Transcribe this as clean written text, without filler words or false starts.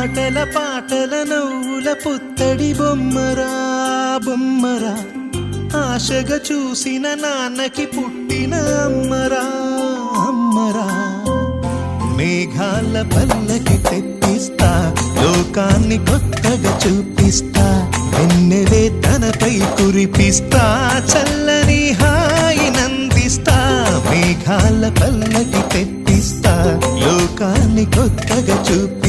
ఆటల పాటల నవ్వుల పుత్తడి బొమ్మరా బొమ్మరా, ఆశగా చూసిన నాన్నకి పుట్టిన అమ్మరా అమ్మరా. మేఘాల పల్లకి తెప్పిస్తా, లోకాన్ని కొత్తగా చూపిస్తా, వెన్నెలే తనపై కురిపిస్తా, చల్లని హాయి నందిస్తా. మేఘాల పల్లకి తెప్పిస్తా, లోకాన్ని కొత్తగా చూపిస్తా,